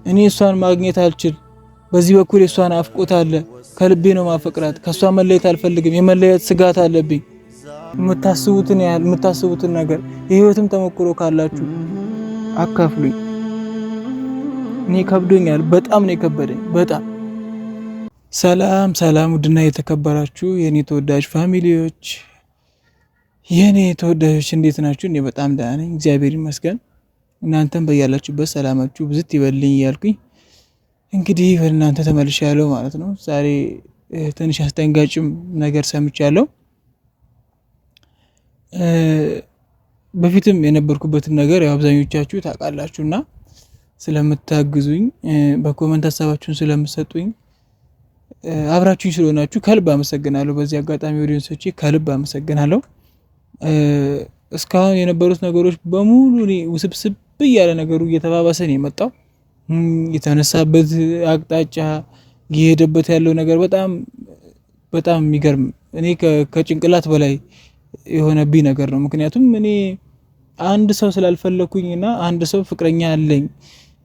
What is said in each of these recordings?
እኔ እሷን ማግኘት አልችል። በዚህ በኩል የሷን አፍቆት አለ። ከልቤ ነው ማፈቅራት። ከሷ መለየት አልፈልግም። የመለየት ስጋት አለብኝ። የምታስቡትን ያህል የምታስቡትን ነገር የህይወትም ተሞክሮ ካላችሁ አካፍሉኝ። እኔ ከብዶኛል። በጣም ነው የከበደኝ። በጣም ሰላም ሰላም። ውድና የተከበራችሁ የኔ ተወዳጅ ፋሚሊዎች፣ የኔ ተወዳጆች እንዴት ናችሁ? እኔ በጣም ደህና ነኝ፣ እግዚአብሔር ይመስገን። እናንተም በያላችሁበት ሰላማችሁ ብዝት ይበልኝ እያልኩኝ እንግዲህ ወደ እናንተ ተመልሻለሁ ማለት ነው። ዛሬ ትንሽ አስደንጋጭም ነገር ሰምቻለሁ። በፊትም የነበርኩበትን ነገር ያው አብዛኞቻችሁ ታውቃላችሁና ስለምታግዙኝ በኮመንት ሀሳባችሁን ስለምትሰጡኝ አብራችሁኝ ስለሆናችሁ ከልብ አመሰግናለሁ። በዚህ አጋጣሚ ኦዲየንሶቼ ከልብ አመሰግናለሁ። እስካሁን የነበሩት ነገሮች በሙሉ እኔ ውስብስብ ያለ ነገሩ እየተባባሰ ነው የመጣው። የተነሳበት አቅጣጫ እየሄደበት ያለው ነገር በጣም በጣም የሚገርም፣ እኔ ከጭንቅላት በላይ የሆነብኝ ነገር ነው። ምክንያቱም እኔ አንድ ሰው ስላልፈለኩኝና አንድ ሰው ፍቅረኛ አለኝ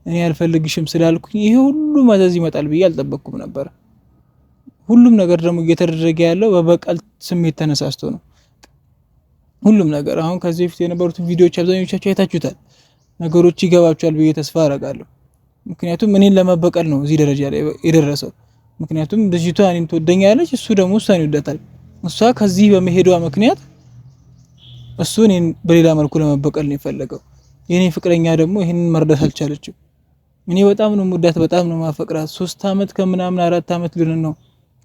እኔ አልፈልግሽም ስላልኩኝ ይሄ ሁሉ መዘዝ ይመጣል ብዬ አልጠበቅኩም ነበር። ሁሉም ነገር ደግሞ እየተደረገ ያለው በበቀል ስሜት ተነሳስቶ ነው። ሁሉም ነገር አሁን ከዚህ በፊት የነበሩትን ቪዲዮዎች አብዛኞቻችሁ አይታችሁታል። ነገሮች ይገባችኋል ብዬ ተስፋ አደርጋለሁ። ምክንያቱም እኔን ለመበቀል ነው እዚህ ደረጃ ላይ የደረሰው። ምክንያቱም ልጅቷ እኔን ትወደኛለች፣ እሱ ደግሞ እሷን ይወዳታል። እሷ ከዚህ በመሄዷ ምክንያት እሱ እኔን በሌላ መልኩ ለመበቀል ነው የፈለገው። የኔ ፍቅረኛ ደግሞ ይሄንን መርዳት አልቻለችም። እኔ በጣም ነው የምወዳት፣ በጣም ነው ማፈቅራት። 3 አመት ከምናምን 4 አመት ልን ነው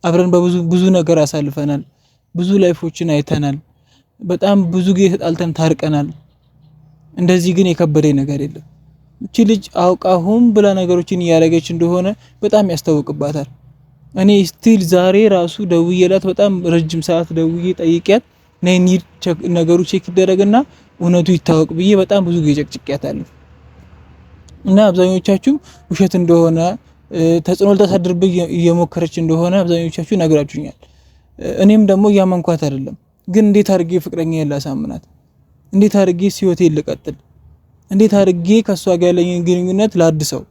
አብረን ብዙ ነገር አሳልፈናል። ብዙ ላይፎችን አይተናል። በጣም ብዙ ጊዜ ተጣልተን ታርቀናል። እንደዚህ ግን የከበደኝ ነገር የለም። እቺ ልጅ አውቃ ሆን ብላ ነገሮችን እያደረገች እንደሆነ በጣም ያስታውቅባታል። እኔ ስቲል ዛሬ ራሱ ደውዬላት በጣም ረጅም ሰዓት ደውዬ ጠይቂያት ነይ ነገሩ ቼክ ይደረግና እውነቱ ይታወቅ ብዬ በጣም ብዙ ጊዜ ጨቅጭቄያታለሁ። እና አብዛኞቻችሁ ውሸት እንደሆነ ተጽዕኖ ልታሳድርብኝ እየሞከረች እንደሆነ አብዛኞቻችሁ ነግራችሁኛል። እኔም ደግሞ እያመንኳት አይደለም። ግን እንዴት አድርጌ ፍቅረኛዬን ላሳምናት? እንዴት አድርጌ ህይወቴን ልቀጥል? እንዴት አድርጌ ከሷ ጋር ያለኝን ግንኙነት ላድሰው?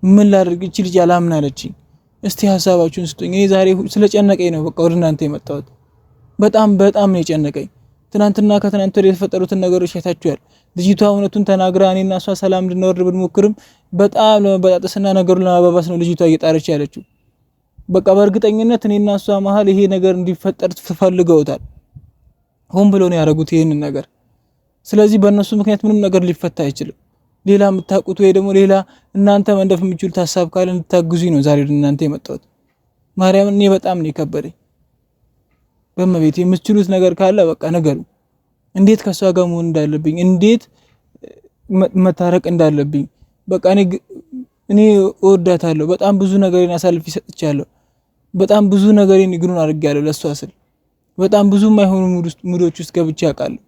ምን ላድርግ? እቺ ልጅ አላምናለችኝ። እስቲ ሐሳባችሁን ስጡኝ። እኔ ዛሬ ስለጨነቀኝ ነው በቃ ወደ እናንተ የመጣሁት። በጣም ነው የጨነቀኝ። ትናንትና ከትናንት ወዲያ የተፈጠሩትን ነገሮች አይታችኋል። ልጅቷ እውነቱን ተናግራ እኔና እሷ ሰላም እንድንወርድ ብንሞክርም በጣም ለመበጣጠስና ነገሩን ለማባባስ ነው ልጅቷ እየጣረች ያለችው። በቃ በእርግጠኝነት እኔና እሷ መሀል ይሄ ነገር እንዲፈጠር ፈልገውታል። ሆን ብለው ነው ያደረጉት ይሄንን ነገር። ስለዚህ በእነሱ ምክንያት ምንም ነገር ሊፈታ አይችልም። ሌላ የምታውቁት ወይ ደግሞ ሌላ እናንተ መንደፍ የምትችሉት ሀሳብ ካለ እንድታግዙኝ ነው ዛሬ ወደ እናንተ የመጣሁት። ማርያምን እኔ በጣም ነው የከበደኝ። በመቤት የምትችሉት ነገር ካለ በቃ ነገሩ፣ እንዴት ከሷ ጋር መሆን እንዳለብኝ፣ እንዴት መታረቅ እንዳለብኝ። በቃ እኔ እወዳታለሁ። በጣም ብዙ ነገሬን አሳልፌ ሰጥቻለሁ። በጣም ብዙ ነገሬን ይግሩን አድርጌያለሁ ለሷ ስል። በጣም ብዙ የማይሆኑ ሙዶች ውስጥ ገብቼ አውቃለሁ።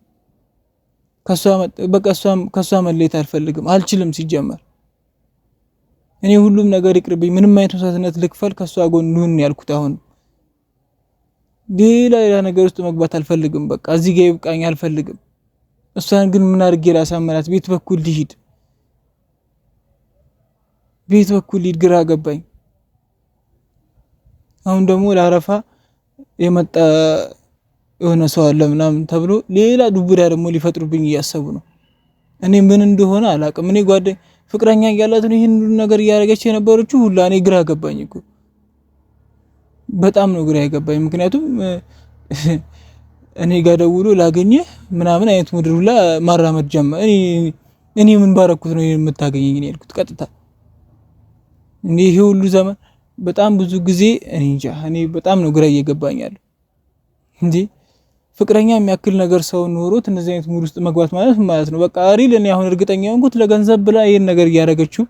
ከሷ መለየት አልፈልግም፣ አልችልም። ሲጀመር እኔ ሁሉም ነገር ይቅርብኝ፣ ምንም አይነት መስዋዕትነት ልክፈል፣ ከሷ ጎን ልሁን ያልኩት። አሁን ሌላ ነገር ውስጥ መግባት አልፈልግም። በቃ እዚህ ጋር ይብቃኝ፣ አልፈልግም። እሷን ግን ምን አድርጌ ላሳመናት? ቤት በኩል ልሂድ፣ ግራ ገባኝ። አሁን ደግሞ ለአረፋ የመጣ የሆነ ሰው አለ ምናምን ተብሎ ሌላ ዱብዳ ደግሞ ሊፈጥሩብኝ እያሰቡ ነው። እኔ ምን እንደሆነ አላውቅም። እኔ ፍቅረኛ እያላት ነው ይሄን ነገር እያደረገች የነበረችው ሁላ። እኔ ግራ ገባኝ እኮ በጣም ነው ግራ የገባኝ። ምክንያቱም እኔ ጋር ደውሎ ላገኘህ ምናምን አይነት ምድር ሁላ ማራመድ ጀመረ። እኔ ምን ባረኩት ነው የምታገኘኝ? እኔ ያልኩት ቀጥታ እንዴ ይሄ ሁሉ ዘመን በጣም ብዙ ጊዜ እኔ እንጃ። እኔ በጣም ነው ግራ እየገባኝ ያለው እንዴ ፍቅረኛ የሚያክል ነገር ሰው ኖሮት እንደዚህ አይነት ሙድ ውስጥ መግባት ማለት ነው። በቃ ሪል እኔ አሁን እርግጠኛ ሆንኩት ለገንዘብ ብላ ይሄን ነገር እያደረገችው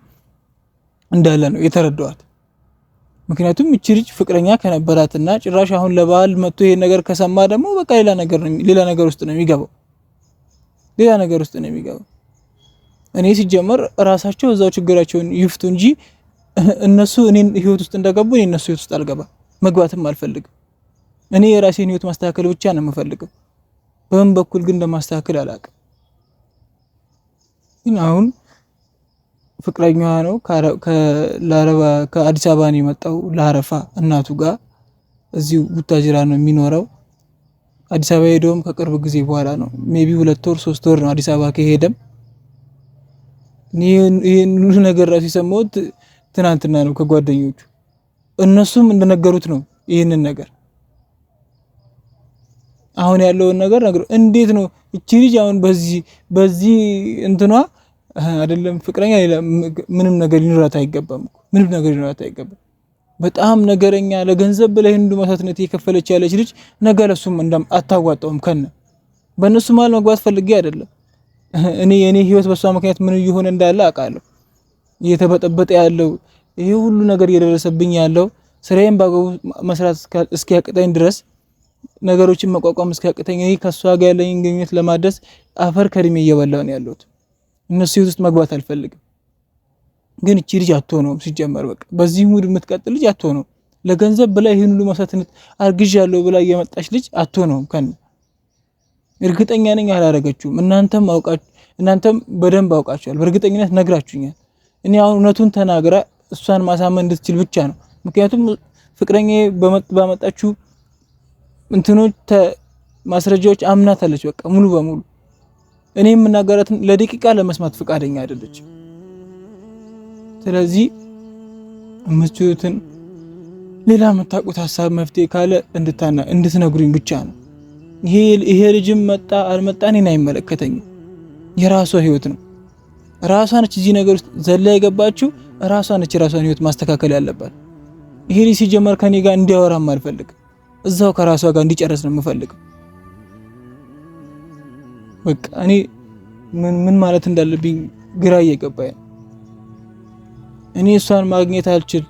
እንዳለ ነው የተረዳኋት። ምክንያቱም እቺ ልጅ ፍቅረኛ ከነበራትና ጭራሽ አሁን ለባል መጥቶ ይሄን ነገር ከሰማ ደግሞ በቃ ሌላ ነገር ውስጥ ነው የሚገባው። እኔ ሲጀመር ራሳቸው እዛው ችግራቸውን ይፍቱ እንጂ እነሱ እኔን ህይወት ውስጥ እንደገቡ እኔ እነሱ ህይወት ውስጥ መግባትም አልፈልግም። እኔ የራሴን ህይወት ማስተካከል ብቻ ነው የምፈልገው። በምን በኩል ግን እንደማስተካከል አላውቅም። ግን አሁን ፍቅረኛዋ ነው። ከአዲስ አበባ ነው የመጣው ለአረፋ እናቱ ጋር እዚሁ ቡታጅራ ነው የሚኖረው። አዲስ አበባ ሄደውም ከቅርብ ጊዜ በኋላ ነው ሜቢ 2 ወር 3 ወር ነው አዲስ አበባ ከሄደም። ይሄን ሁሉ ነገር ራሱ የሰማሁት ትናንትና ነው ከጓደኞቹ። እነሱም እንደነገሩት ነው ይሄንን ነገር አሁን ያለውን ነገር እንዴት ነው እቺ ልጅ አሁን በዚህ እንትኗ አይደለም ፍቅረኛ ምንም ነገር ሊኖራት አይገባም። ምንም ነገር ሊኖራት አይገባም። በጣም ነገረኛ ለገንዘብ ብላ ይሄን ሁሉ መስዋዕትነት የከፈለች ያለች ልጅ ነገ ለሱም አታዋጣውም። በእነሱ መሀል መግባት ፈልጌ አይደለም። የኔ ህይወት በሷ ምክንያት ምን እየሆነ እንዳለ አውቃለሁ። እየተበጠበጠ ያለው ይሄ ሁሉ ነገር እየደረሰብኝ ያለው ስራዬን ባገቡ መስራት እስኪያቅተኝ ድረስ ነገሮችን መቋቋም እስኪያቅተኝ ከሷ ጋር ያለኝን ግንኙነት ለማድረስ አፈር ከድሜ እየበላሁ ነው ያለሁት። እነሱ ህይወት ውስጥ መግባት አልፈልግም። ግን እቺ ልጅ አትሆነውም። ሲጀመር በቃ በዚህ ሙድ የምትቀጥል ልጅ አትሆነውም። ለገንዘብ ብላ ይሄን ሁሉ መስዋዕትነት አርግዣለሁ ብላ የመጣች ልጅ አትሆነውም። እርግጠኛ ነኝ አላረገችውም። እናንተም በደንብ አውቃችኋል። በእርግጠኝነት ነግራችሁኛል። እኔ አሁን እውነቱን ተናግራ እሷን ማሳመን እንድትችል ብቻ ነው። ምክንያቱም ፍቅረኛዬ ባመጣችሁ እንትኖች ማስረጃዎች አምናታለች። በቃ ሙሉ በሙሉ እኔ የምናገራትን ለደቂቃ ለመስማት ፈቃደኛ አይደለች። ስለዚህ የምትችሉትን ሌላ የምታውቁት ሀሳብ መፍትሄ ካለ እንድትነግሩኝ ብቻ ነው። ይሄ ልጅም መጣ አልመጣ እኔን አይመለከተኝም። የራሷ ህይወት ነው። ራሷ ነች እዚህ ነገር ውስጥ ዘላ የገባችው። ራሷ ነች የራሷን ህይወት ማስተካከል ያለባት። ይሄ ልጅ ሲጀመር ከኔ ጋር እንዲያወራም አልፈልግም። እዛው ከራሷ ጋር እንዲጨርስ ነው የምፈልገው። በቃ እኔ ምን ማለት እንዳለብኝ ግራ እየገባኝ ነው። እኔ እሷን ማግኘት አልችል።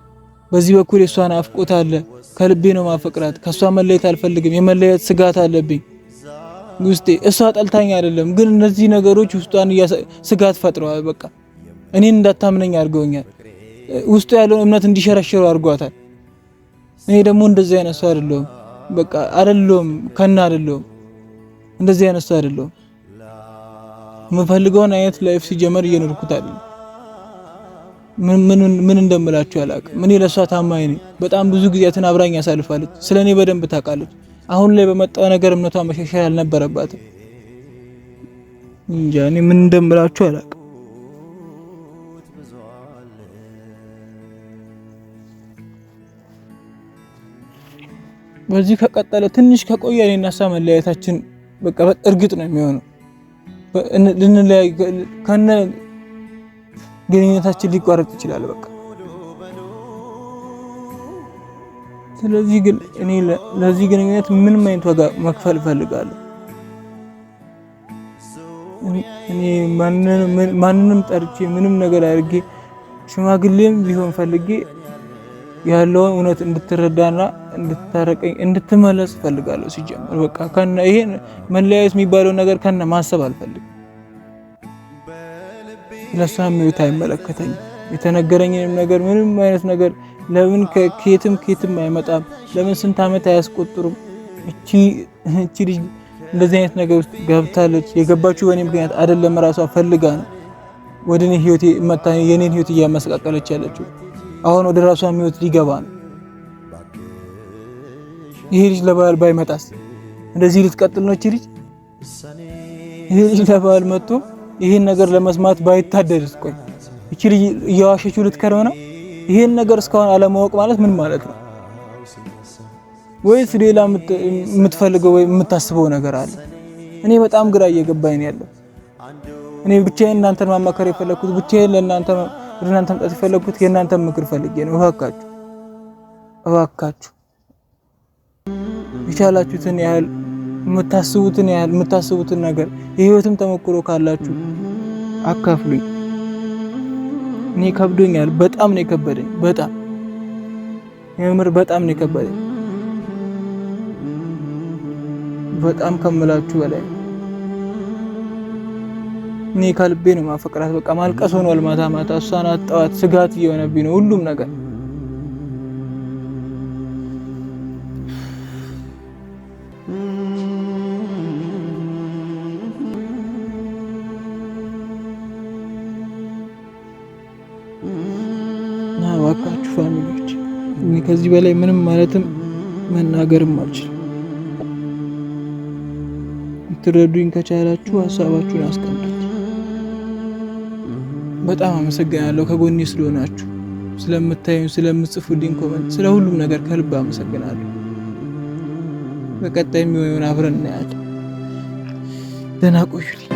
በዚህ በኩል የእሷን አፍቆት አለ። ከልቤ ነው ማፈቅራት። ከሷ መለየት አልፈልግም። የመለየት ስጋት አለብኝ ውስጤ። እሷ ጠልታኝ አይደለም፣ ግን እነዚህ ነገሮች ውስጧን ስጋት ፈጥረዋል። በቃ እኔን እንዳታምነኝ አድርገውኛል። ውስጡ ያለውን እምነት እንዲሸረሽረው አድርጓታል። እኔ ደግሞ እንደዚህ አይነት ሰው አይደለሁም። በቃ አይደለሁም፣ አይደለሁም። እንደዚህ አይነት ሰው አይደለሁም። የምፈልገውን አይነት ላይፍ ሲጀመር እየኖርኩት አይደለም። ምን እንደምላችሁ አላውቅም። እኔ ለሷ ታማኝ ነኝ። በጣም ብዙ ጊዜያትን አብራኝ ያሳልፋለች። ስለኔ በደንብ ታውቃለች። አሁን ላይ በመጣው ነገር እምነቷ መሻሻል አልነበረባትም። እንጃ እኔ ምን እንደምላችሁ አላውቅም። በዚህ ከቀጠለ ትንሽ ከቆየ እኔና እሷ መለያየታችን በቃ እርግጥ ነው የሚሆነው። ልንለያይ ከነ ግንኙነታችን ሊቋረጥ ይችላል። በቃ ስለዚህ ግን እኔ ለዚህ ግንኙነት ምንም አይነት ዋጋ መክፈል እፈልጋለሁ። እኔ ማንንም ጠርቼ ምንም ነገር አድርጌ ሽማግሌም ቢሆን ፈልጌ ያለውን እውነት እንድትረዳና እንድታረቀኝ እንድትመለስ እፈልጋለሁ። ሲጀምር በቃ ይሄ መለያየት የሚባለው ነገር ማሰብ አልፈልግም። ለሷም ህይወት አይመለከተኝም። የተነገረኝንም ነገር ምንም አይነት ነገር ለምን ከኬትም አይመጣም? ለምን ስንት ዓመት አያስቆጥሩም? እቺ ልጅ እንደዚህ አይነት ነገር ውስጥ ገብታለች። የገባችው በእኔ ምክንያት አይደለም። ራሷ ፈልጋ ነው ወደ እኔ ህይወት መጣ። የኔን ህይወት እያመሰቃቀለች ያለችው አሁን ወደ ራሷ ህይወት ሊገባ ነው። ይሄ ልጅ ለባል ባይመጣስ እንደዚህ ልትቀጥል ነው? እቺ ልጅ ይሄ ልጅ ለባል መጥቶ ይሄን ነገር ለመስማት ባይታደርስ? ቆይ እቺ ልጅ እያዋሸችው ልትከርም ነው? ይሄን ነገር እስካሁን አለማወቅ ማለት ምን ማለት ነው? ወይስ ሌላ የምትፈልገው ወይ የምታስበው ነገር አለ? እኔ በጣም ግራ እየገባኝ ነው ያለው። እኔ ብቻዬን እናንተን ማማከር የፈለኩት ብቻዬን ለእናንተ መምጣት የፈለኩት የእናንተን ምክር ፈልጌ ነው። እባካችሁ የቻላችሁትን ያህል የምታስቡትን ነገር የህይወትም ተሞክሮ ካላችሁ አካፍሉኝ። እኔ ከብዶኛል። በጣም ነው የከበደኝ። የምር በጣም ነው የከበደኝ። በጣም ከምላችሁ በላይ እኔ ከልቤ ነው ማፈቅራት። በቃ ማልቀስ ሆኗል ማታ እሷን አጣዋት። ስጋት እየሆነብኝ ነው ሁሉም ነገር። እና እባካችሁ ፋሚሊዎች እኔ ከዚህ በላይ ምንም ማለትም መናገርም አልችልም። ትረዱኝ ከቻላችሁ ሀሳባችሁን አስቀምጡት። በጣም አመሰግናለሁ ከጎኔ ስለሆናችሁ፣ ስለምታዩኝ፣ ስለምጽፉልኝ ኮመንት፣ ስለ ሁሉም ነገር ከልብ አመሰግናለሁ። በቀጣይ የሚሆነውን አብረን እናያለን። ደህና ቆዩልኝ።